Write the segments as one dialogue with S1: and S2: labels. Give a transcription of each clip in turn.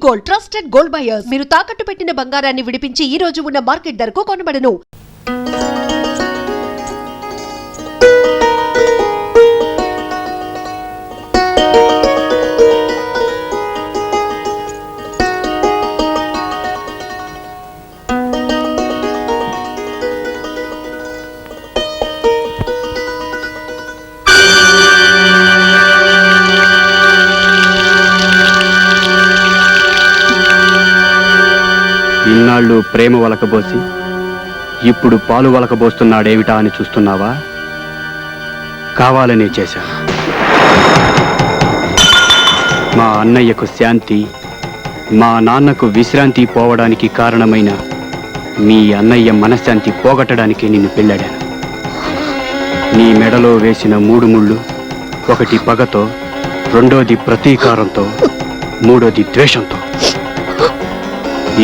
S1: Gold trusted gold buyers. మీరు తాకట్టు పెట్టిన బంగారాన్ని విడిపించి ఈ రోజు ఉన్న మార్కెట్ ధరకు కొనబడను.
S2: ఇన్నాళ్ళు ప్రేమ వలకబోసి ఇప్పుడు పాలు వలకబోస్తున్నాడేమిటా అని చూస్తున్నావా? కావాలనే చేశాను. మా అన్నయ్యకు శాంతి, మా నాన్నకు విశ్రాంతి పోవడానికి కారణమైన మీ అన్నయ్య మనశ్శాంతి పోగొట్టడానికి నిన్ను పెళ్ళాడాను. నీ మెడలో వేసిన 3 ముళ్ళు, ఒకటి పగతో, రెండోది ప్రతీకారంతో, మూడోది ద్వేషంతో.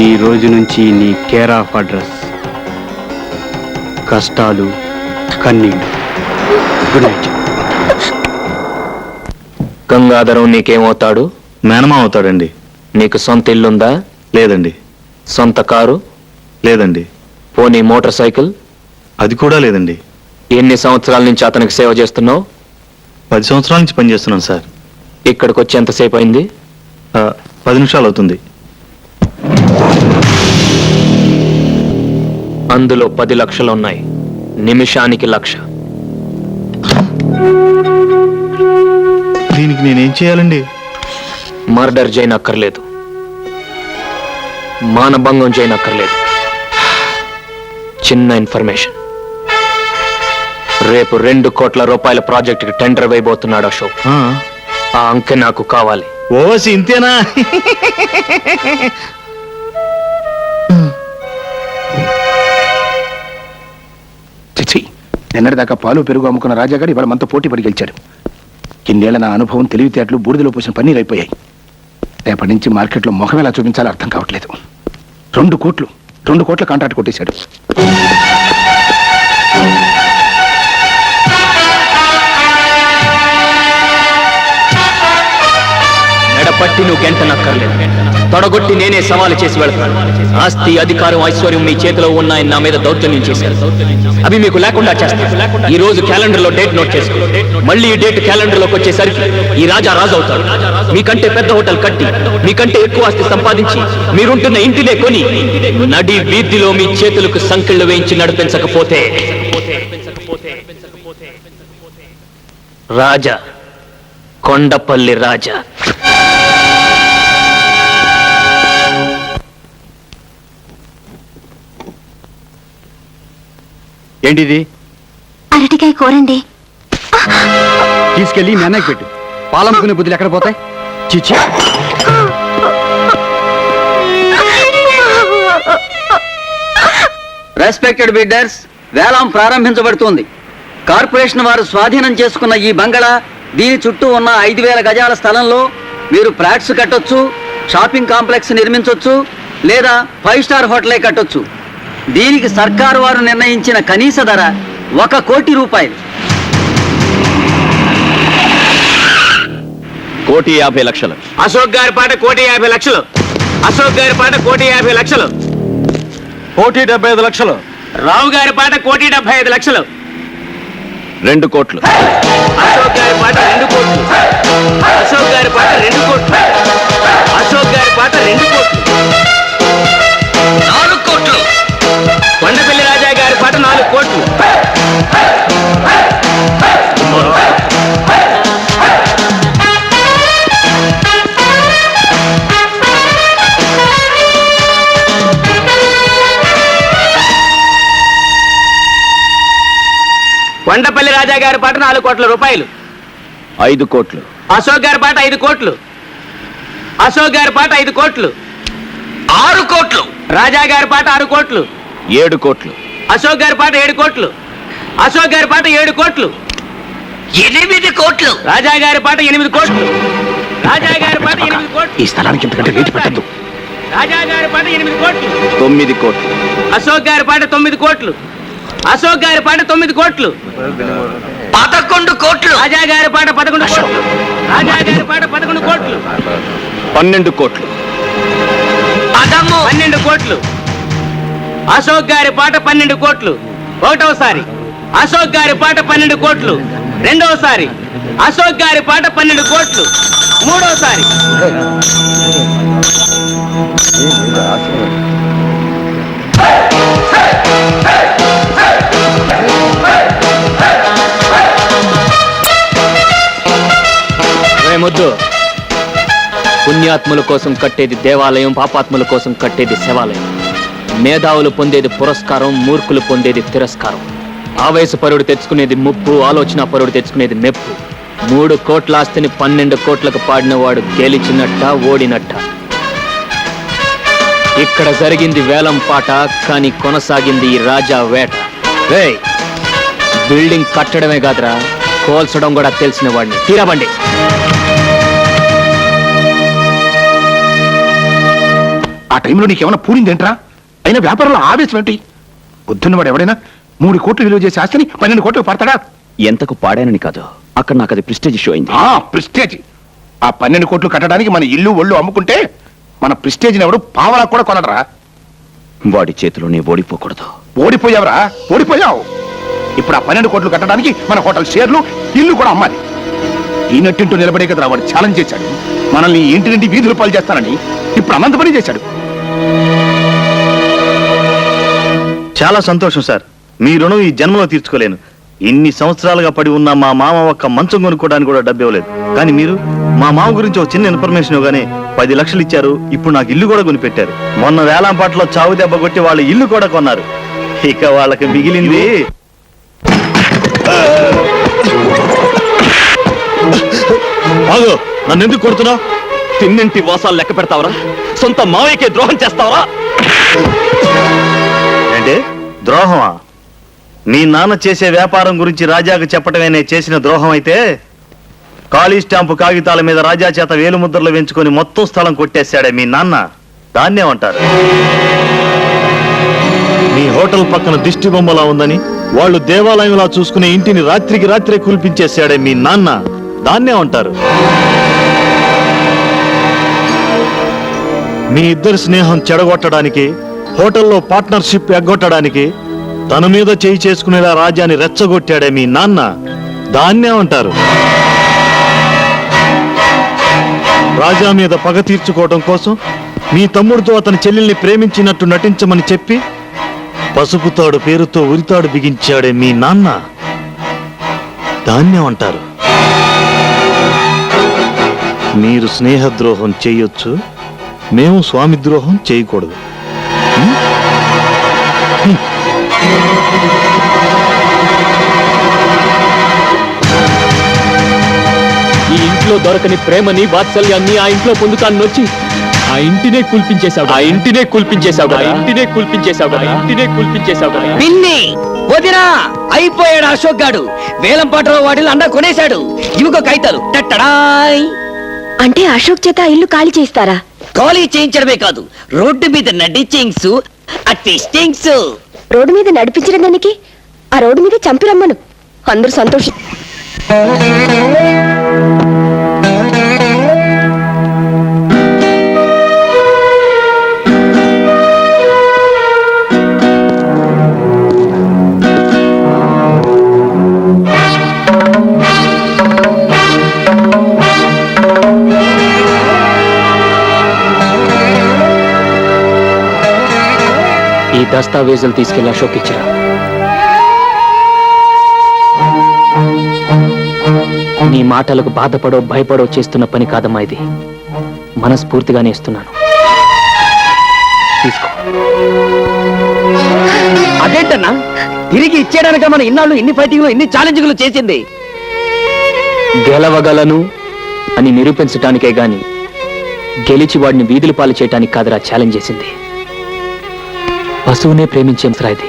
S2: ఈ రోజు నుంచి నీ కేర్ ఆఫ్ అడ్రస్ కష్టాలు, కన్నీళ్ళు. Good night.
S3: గంగాధరం నీకేమవుతాడు?
S4: మేనమా అవుతాడండి.
S3: నీకు సొంత ఇల్లుందా?
S4: లేదండి.
S3: సొంత కారు?
S4: లేదండి.
S3: పోనీ మోటార్ సైకిల్?
S4: అది కూడా లేదండి.
S3: ఎన్ని సంవత్సరాల నుంచి అతనికి సేవ చేస్తున్నావు?
S4: 10 సంవత్సరాల నుంచి పనిచేస్తున్నాను సార్.
S3: ఇక్కడికి వచ్చి ఎంతసేపు అయింది?
S4: 10 నిమిషాలు అవుతుంది.
S3: అందులో 10 లక్షలు ఉన్నాయి. నిమిషానికి 1,00,000.
S4: దీనికి నేనేం చేయాలండి?
S3: మర్డర్ చేయనక్కర్లేదు, మానభంగం చేయనక్కర్లేదు. చిన్న ఇన్ఫర్మేషన్. రేపు 2 కోట్ల రూపాయల ప్రాజెక్టుకి టెండర్ వేయబోతున్నాడు అశోక్. ఆ అంకె నాకు కావాలి.
S4: ఓసి ఇంతేనా?
S5: నిన్నటిదాకా పాలు పెరుగు అమ్ముకున్న రాజాగారు ఇవాళ మనతో పోటీ పడి గెలిచాడు. ఇన్నేళ్ల నా అనుభవం, తెలివితేటలు బూడిదలో పోసిన పన్నీరు అయిపోయాయి. రేపటి నుంచి మార్కెట్లో ముఖం ఎలా చూపించాలో అర్థం కావట్లేదు. 2 కోట్ల కాంట్రాక్ట్ కొట్టేశాడు.
S3: మెడపట్టి నువ్వు గెంటనక్కర్లేదు, తొడగొట్టి నేనే సవాలు చేసి వెళ్తాను. ఆస్తి, అధికారం, ఐశ్వర్యం మీ చేతిలో ఉన్నాయని నా మీద దౌర్జన్యం చేశారు. అవి మీకు లేకుండా చేస్తాను. ఈ రోజు క్యాలెండర్ లో డేట్ నోట్ చేసుకో. మళ్ళీ ఈ డేట్ క్యాలెండర్ లోకి వచ్చేసరికి ఈ రాజా రాజు అవుతాడు. మీకంటే పెద్ద హోటల్ కట్టి, మీకంటే ఎక్కువ ఆస్తి సంపాదించి, మీరుంటున్న ఇంటినే కొని, నడి వీధిలో మీ చేతులకు సంకెళ్లు వేయించి నడిపించకపోతే రాజా, కొండపల్లి రాజా.
S2: ఏంటిది?
S6: అరటికాయ కూరండి.
S2: తీసుకెళ్ళి మీ అన్నయ్యకి పెట్టు. పాలమ్ముకునే బుద్ధులు ఎక్కడ పోతాయి? చిచ్చి.
S7: రెస్పెక్టెడ్ బిడ్డర్స్, వేలం ప్రారంభించబడుతోంది. కార్పొరేషన్ వారు స్వాధీనం చేసుకున్న ఈ బంగళా, దీని చుట్టూ ఉన్న 5,000 గజాల స్థలంలో మీరు ఫ్లాట్స్ కట్టొచ్చు, షాపింగ్ కాంప్లెక్స్ నిర్మించొచ్చు, లేదా 5 స్టార్ హోటలే కట్టొచ్చు. దీనికి సర్కారు వారు నిర్ణయించిన కనీస ధర 1 కోటి రూపాయలు.
S4: 1,50,00,000.
S3: అశోక్ గారి పాట 1,50,00,000. అశోక్ గారి పాట 1,50,00,000.
S4: 1,75,00,000.
S3: రావు గారి పాట 1,75,00,000.
S4: 2 కోట్లు.
S3: అశోక్ గారి పాట 2 కోట్లు. అశోక్ గారి పాట 2 కోట్లు. అశోక్ గారి పాట 2 కోట్లు. 4 కోట్లు. కొండపల్లి రాజా గారి పాట 4 కోట్లు. కొండపల్లి రాజా గారి పాట 4 కోట్ల రూపాయలు.
S4: 5 కోట్లు.
S3: అశోక్ గారి పాట 5 కోట్లు. అశోక్ గారి పాట 5 కోట్లు. 6 కోట్లు. రాజా గారి పాట 6 కోట్లు.
S4: 7 కోట్లు.
S3: అశోక్ గారి పాట 7 కోట్లు. అశోక్ గారి పాట 7 కోట్లు. 8 కోట్లు. రాజా గారి పాట 8 కోట్లు. రాజా గారి పాట 8 కోట్లు.
S5: ఈ స్థలానికి ఇంతకంటే రేటు పెట్టద్దు.
S3: రాజా గారి పాట 8 కోట్లు.
S4: 9 కోట్లు.
S3: అశోక్ గారి పాట 9 కోట్లు. అశోక్ గారి పాట 9 కోట్లు.
S7: 11 కోట్లు.
S3: రాజా గారి పాట 11 కోట్లు. రాజా గారి పాట 11 కోట్లు.
S4: 12 కోట్లు.
S8: 12 కోట్లు. అశోక్ గారి పాట 12 కోట్లు ఒకటోసారి. అశోక్ గారి పాట 12 కోట్లు రెండోసారి. అశోక్ గారి పాట 12 కోట్లు మూడోసారి.
S3: ముద్దు, పుణ్యాత్ముల కోసం కట్టేది దేవాలయం, పాపాత్ముల కోసం కట్టేది శివాలయం. మేధావులు పొందేది పురస్కారం, మూర్ఖులు పొందేది తిరస్కారం. ఆవేశపరుడు తెచ్చుకునేది ముప్పు, ఆలోచన పరుడు తెచ్చుకునేది మెప్పు. 3 కోట్ల ఆస్తిని 12 కోట్లకు పాడినవాడు గెలిచినట్ట, ఓడినట్ట. ఇక్కడ జరిగింది వేలం పాట, కానీ కొనసాగింది ఈ రాజా వేట. రేయ్, బిల్డింగ్ కట్టడమే కాదురా, కోల్చడం కూడా తెలిసిన వాడిని. తీరాబండి.
S5: ఆ టైంలో నీకేమైనా పూరిందేంట్రా? అయినా వ్యాపారంలో ఆవేశం ఏంటి? బుద్ధున్నవాడు ఎవడైనా 3 కోట్లు విలువ చేసే ఆస్తిని 12 కోట్లకు పడతాడా?
S4: ఎంతకు పాడానని కాదు, అక్కడ నాకు అది ప్రెస్టేజ్ షో అయింది.
S5: ప్రెస్టేజ్. ఆ 12 కోట్లు కట్టడానికి మన ఇల్లు ఒళ్ళు అమ్ముకుంటే మన ప్రెస్టేజ్ని ఎవడు పావలా కూడా కొనడరా.
S4: వాడి చేతిలోనే ఓడిపోకూడదు.
S5: ఓడిపోయావురా, ఓడిపోయావు. ఇప్పుడు ఆ 12 కోట్లు కట్టడానికి మన హోటల్ షేర్లు, ఇల్లు కూడా అమ్మాలి. ఈనట్టింటూ నిలబడే కదరా వాడు ఛాలెంజ్ చేశాడు. మనల్ని ఇంటి నుండి వీధులు పాలు చేస్తానని ఇప్పుడు అనంత పని చేశాడు.
S9: చాలా సంతోషం సార్. మీ రుణం ఈ జన్మలో తీర్చుకోలేను. ఇన్ని సంవత్సరాలుగా పడి ఉన్న మా మామ ఒక్క మంచం కొనుక్కోవడానికి కూడా డబ్బు ఇవ్వలేదు. కానీ మీరు మా మామ గురించి ఒక చిన్న ఇన్ఫర్మేషన్ ఇవ్వగానే 10 లక్షలు ఇచ్చారు. ఇప్పుడు నాకు ఇల్లు కూడా కొనిపెట్టారు. మొన్న వేలంపాటలో చావు దెబ్బ కొట్టి వాళ్ళ ఇల్లు కూడా కొన్నారు. ఇక వాళ్ళకి మిగిలింది.
S3: నన్ను ఎందుకు కొడుతున్నావు? తిన్నింటి వాసాలు లెక్క పెడతావరా? సొంత మావయ్యకే ద్రోహం చేస్తావరా?
S9: అంటే ద్రోహమా? మీ నాన్న చేసే వ్యాపారం గురించి రాజాకు చెప్పటమే నేను చేసిన ద్రోహం అయితే, ఖాళీ స్టాంపు కాగితాల మీద రాజా చేత వేలుముద్రలు వెంచుకొని మొత్తం స్థలం కొట్టేశాడే మీ నాన్న, దాన్నేమంటారు? మీ హోటల్ పక్కన దిష్టి బొమ్మలా ఉందని వాళ్ళు దేవాలయంలా చూసుకునే ఇంటిని రాత్రికి రాత్రే కూల్పించేశాడే మీ నాన్న, దాన్నేమంటారు? మీ ఇద్దరి స్నేహం చెడగొట్టడానికి, హోటల్లో పార్ట్నర్షిప్ ఎగ్గొట్టడానికి తన మీద చేయి చేసుకునేలా రాజాని రెచ్చగొట్టాడే మీ నాన్న, దాన్నే అంటారు. రాజా మీద పగ తీర్చుకోవడం కోసం మీ తమ్ముడితో అతని చెల్లెల్ని ప్రేమించినట్టు నటించమని చెప్పి పసుపుతాడు పేరుతో ఉరితాడు బిగించాడే మీ నాన్న, దాన్నే అంటారు. మీరు స్నేహద్రోహం చేయొచ్చు, మేము స్వామి ద్రోహం చేయకూడదు.
S3: ఈ ఇంట్లో దొరకని ప్రేమని, వాత్సల్యాన్ని ఆ ఇంట్లో పొందుతాను వచ్చి ఆ ఇంటినే కూల్పించేశావు. ఆ ఇంటినే కూల్పించేశావు. ఆ ఇంటినే కూల్పించేశావు. ఆ ఇంటినే కూల్పించేశావు.
S7: పిన్ని వదినా అయిపోయాడు అశోక్ గాడు. వేలం పాటలో వాటిలో అండా కొనేశాడు. ఇవిగో కైతాలు టట్టడాయ్.
S6: అంటే అశోక్ చేత ఇల్లు ఖాళీ చేస్తారా?
S7: ఖాళీ చేయించడమే కాదు, రోడ్డు మీద నడిచింగ్స్, అట్టిస్టింగ్స్.
S6: రోడ్డు మీద నడిపించిన దానికి ఆ రోడ్డు మీద చంపిరమ్మను. అందరూ సంతోషం.
S3: ఈ దస్తావేజులు తీసుకెళ్లి అశోక్ ఇచ్చిరా. నీ మాటలకు బాధపడో భయపడో చేస్తున్న పని కాదమ్మా ఇది. మనస్ఫూర్తిగానే ఇస్తున్నాను. తీసుకో.
S7: అదేంటన్నా తిరిగి ఇచ్చేయడానిక మన ఇన్నాళ్ళు ఇన్ని ఫైటింగ్లు ఇన్ని ఛాలెంజ్లు చేసింది?
S3: గెలవగలను అని నిరూపించటానికే గాని గెలిచి వాడిని వీధుల పాలు చేయటానికి కాదురా ఛాలెంజ్ చేసింది. పశువునే ప్రేమించేం ఇది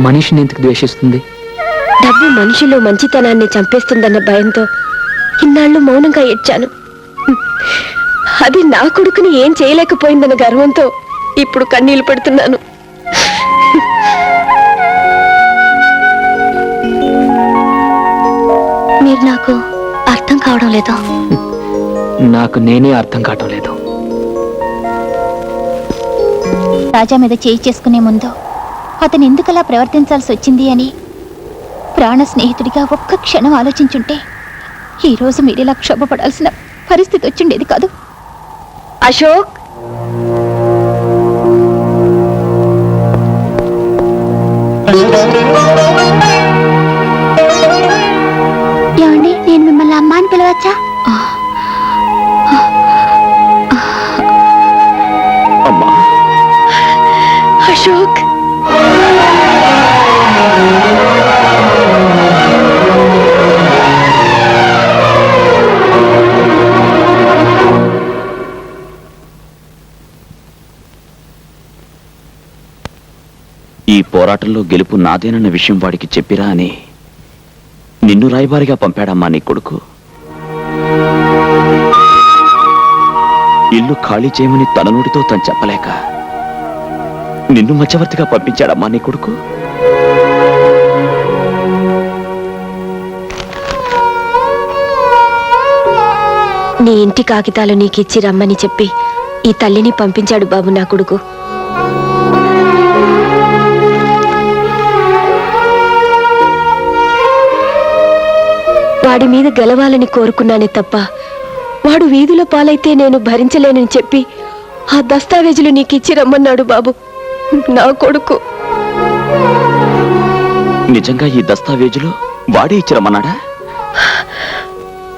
S3: మనిషిని ఎందుకు ద్వేషిస్తుంది?
S6: డబ్బు మనిషిలో మంచితనాన్ని చంపేస్తుందన్న భయంతో ఇన్నాళ్ళు మౌనంగా ఏడ్చాను. అది నా కొడుకుని ఏం చేయలేకపోయిందన్న గర్వంతో ఇప్పుడు కన్నీళ్లు పెడుతున్నాను. మీరు నాకు అర్థం కావడం లేదు.
S3: నాకు నేనే అర్థం కావటం లేదు.
S10: రాజా మీద చేయి చేసుకునే ముందు అతను ఎందుకలా ప్రవర్తించాల్సి వచ్చింది అని ప్రాణ స్నేహితుడిగా ఒక్క క్షణం ఆలోచించుంటే ఈరోజు మీరిలా క్షోభపడాల్సిన పరిస్థితి వచ్చిండేది కాదు.
S6: అశోక్,
S10: ఏమండి, నేను మిమ్మల్ని అమ్మ అని పిలవచ్చా?
S4: అమ్మా,
S6: అశోక్,
S4: ఈ పోరాటంలో గెలుపు నాదేనన్న విషయం వాడికి చెప్పిరా అని నిన్ను రాయబారిగా పంపాడమ్మా నీ కొడుకు. ఇల్లు ఖాళీ చేయమని తన నోటితో తను చెప్పలేక నిన్ను మధ్యవర్తిగా పంపించాడమ్మా నీ కొడుకు.
S6: నీ ఇంటి కాగితాలు నీకిచ్చి రమ్మని చెప్పి ఈ తల్లిని పంపించాడు బాబు నా కొడుకు. వాడి మీద గెలవాలని కోరుకున్నానే తప్ప వాడు వీధుల పాలైతే నేను భరించలేనని చెప్పి ఆ దస్తావేజులు నీకిచ్చి రమ్మన్నాడు బాబు నా కొడుకు.
S4: నిజంగా ఈ దస్తావేజులు వాడే ఇచ్చిరమ్మన్నాడా?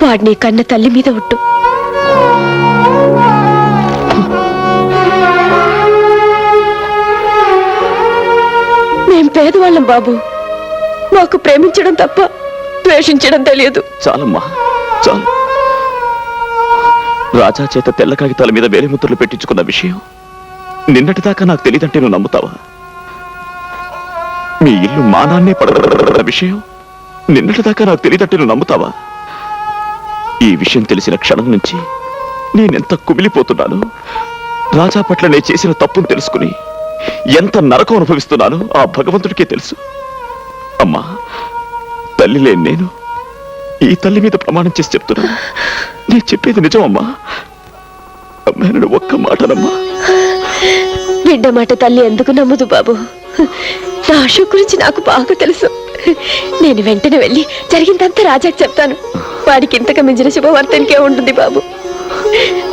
S6: వాడిని కన్న తల్లి మీద ఒట్టు. మేం పేదవాళ్ళం బాబు, మాకు ప్రేమించడం తప్ప ద్వేషించడం తెలియదు.
S4: చాలమ్మా, చాలు. రాజా చేత తెల్ల కాగితాల మీద వేలిముద్రలు పెట్టించుకున్న విషయం నిన్నటిదాకా నాకు తెలియదంటే నువ్వు నమ్ముతావా? మీ ఇల్లు మానాన్నే పడగల విషయం నిన్నటిదాకా నాకు తెలియదంటే నువ్వు నమ్ముతావా? ఈ విషయం తెలిసిన క్షణం నుంచి నేనెంత కుమిలిపోతున్నాను. రాజా పట్ల నేను చేసిన తప్పును తెలుసుకుని ఎంత నరకం అనుభవిస్తున్నానో ఆ భగవంతుడికే తెలుసు. అమ్మా, తల్లి లేని నేను ఈ తల్లి మీద ప్రమాణం చేసి చెప్తున్నాను, నేను చెప్పేది నిజం అమ్మా. అమ్మాయిని ఒక్క మాటనమ్మా.
S6: బిడ్డ మాట తల్లి ఎందుకు నమ్మదు బాబు? నా అశోక్ గురించి నాకు బాగా తెలుసు. నేను వెంటనే వెళ్ళి జరిగిందంతా రాజాకి చెప్తాను. వాడికి ఇంతకు మించిన శుభవార్తనికే ఉంటుంది బాబు.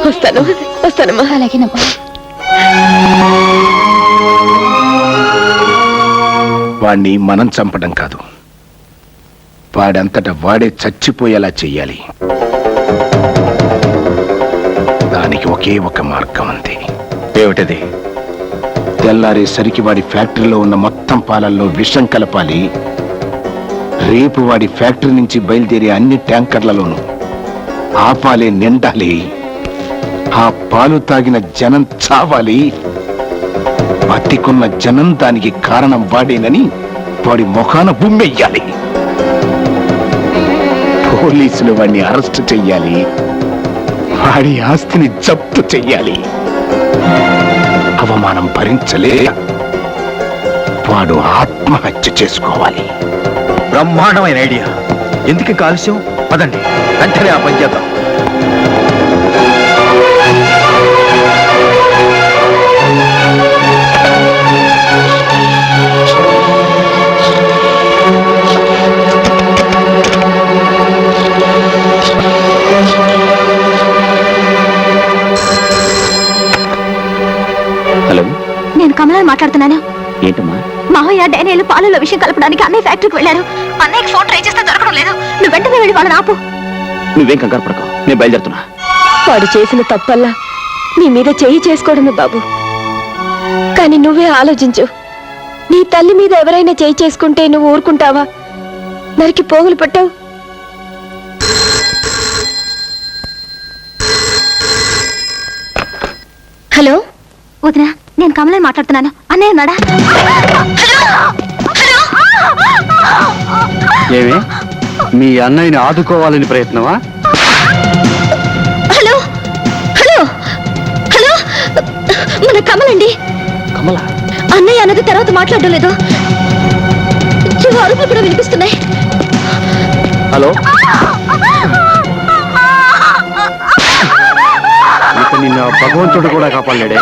S6: వస్తానమ్మా.
S10: అలాగేనమ్మా.
S5: వాణ్ణి మనం చంపడం కాదు, వాడంతట వాడే చచ్చిపోయేలా చెయ్యాలి. దానికి ఒకే ఒక మార్గం ఉంది.
S2: ఏమిటది?
S5: తెల్లారేసరికి వాడి ఫ్యాక్టరీలో ఉన్న మొత్తం పాలల్లో విషం కలపాలి. రేపు వాడి ఫ్యాక్టరీ నుంచి బయలుదేరే అన్ని ట్యాంకర్లలోనూ ఆ పాలే నిండాలి. ఆ పాలు తాగిన జనం చావాలి. బతికున్న జనం దానికి కారణం వాడేనని వాడి ముఖాన బుమ్మెయ్యాలి. పోలీసులు వాడిని అరెస్ట్ చెయ్యాలి. వాడి ఆస్తిని జప్తు చెయ్యాలి. అవమానం భరించలే వాడు ఆత్మహత్య చేసుకోవాలి.
S2: బ్రహ్మాండమైన ఐడియా. ఎందుకు కాలుష్యం? పదండి, వెంటనే ఆ పని చేద్దాం.
S4: హలో,
S10: నేను కమలాన్ని మాట్లాడుతున్నాను.
S4: ఏంటమ్మా?
S10: మావయ్య డైరీలు పాలలో విషయం కలపడానికి అన్నయ్య ఫ్యాక్టరీకి వెళ్ళారు. అన్నయ్యకి ఫోన్ ట్రై చేస్తే దొరకడం లేదు. నువ్వు వెంటనే వెళ్ళి వాళ్ళని ఆపు.
S4: నువ్వేం కంగారు పడకు, నేను బయలుదేరుతున్నా.
S6: వాడు చేసిన తప్పల్లా నీ మీద చేయి చేసుకోవడమే బాబు. కానీ నువ్వే ఆలోచించు. నీ తల్లి మీద ఎవరైనా చేయి చేసుకుంటే నువ్వు ఊరుకుంటావా? నరికి పోగులు పట్టావు. హలో
S10: వదినా, నేను కమలని మాట్లాడుతున్నాను. అన్నయ్య ఉన్నాడా?
S2: ఏమి, మీ అన్నయ్యని ఆదుకోవాలని ప్రయత్నమా?
S6: హలో హలో హలో, మన కమలండి.
S4: కమల?
S6: అన్నయ్య అన్నది తర్వాత మాట్లాడడం లేదు. అరుపులు కూడా వినిపిస్తున్నాయి.
S2: హలో, ఇక నిన్ను ఆయన భగవంతుడు కూడా కాపాడలేడే.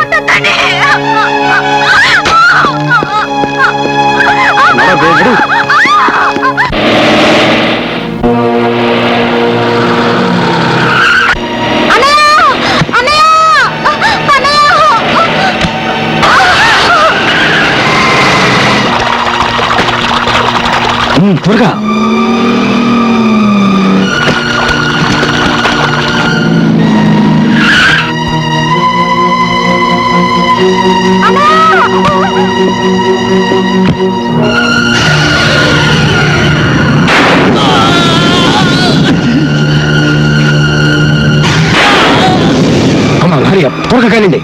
S2: నడ దేవుడు.
S5: త్వరగా త్వరగా కానివ్వండి.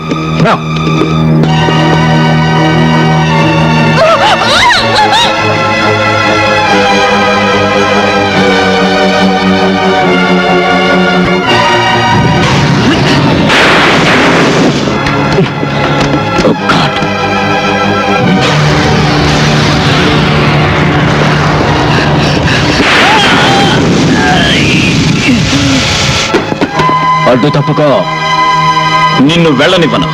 S4: అడ్డు తప్పుకో, నిన్ను వెళ్ళనివ్వను.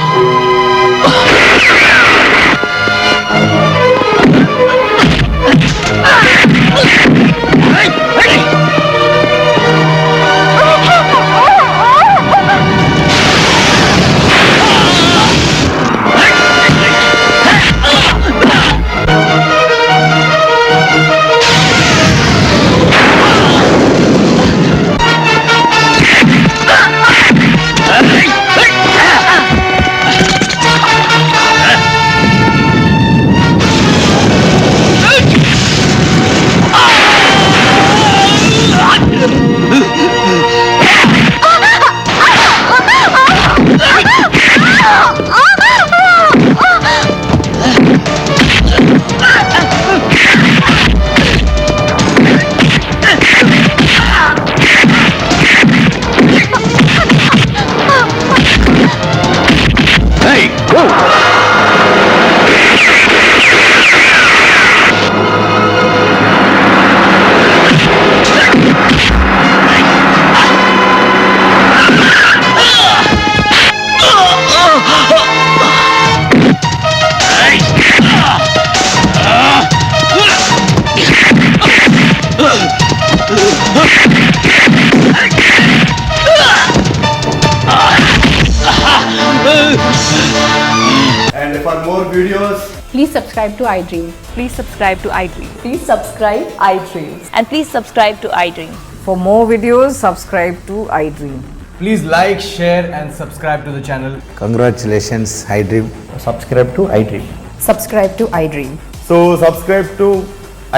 S11: And for more videos,
S6: Please subscribe to iDream.
S10: Please subscribe to iDream.
S6: Please subscribe iDream.
S10: And please subscribe to iDream.
S12: For more videos, subscribe to iDream.
S11: please like, share and subscribe to the channel.
S2: Congratulations iDream.
S11: Subscribe to iDream.
S12: Subscribe to iDream.
S11: So subscribe to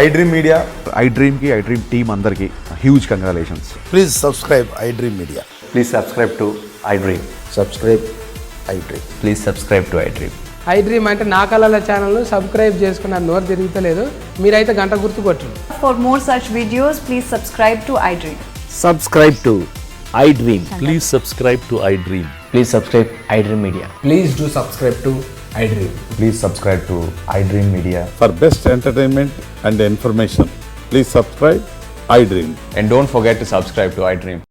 S11: iDream Media.
S9: iDream కి iDream team అందరికి huge congratulations.
S2: Please subscribe iDream media.
S11: Please subscribe to iDream.
S2: Subscribe iDream.
S11: Please subscribe to iDream.
S12: iDream అంటే నా కళల ఛానల్ను subscribe చేసుకున్న నోరు తిరుగుతలేదు. మీరైతే గంట గుర్తు కొట్టండి.
S6: For more such videos, please subscribe to iDream.
S2: Subscribe to iDream.
S4: Please subscribe to iDream.
S7: Please subscribe iDream Media.
S11: Please do subscribe to iDream.
S2: Please subscribe to iDream media.
S9: For best entertainment and information please subscribe iDream.
S11: And don't forget to subscribe to iDream.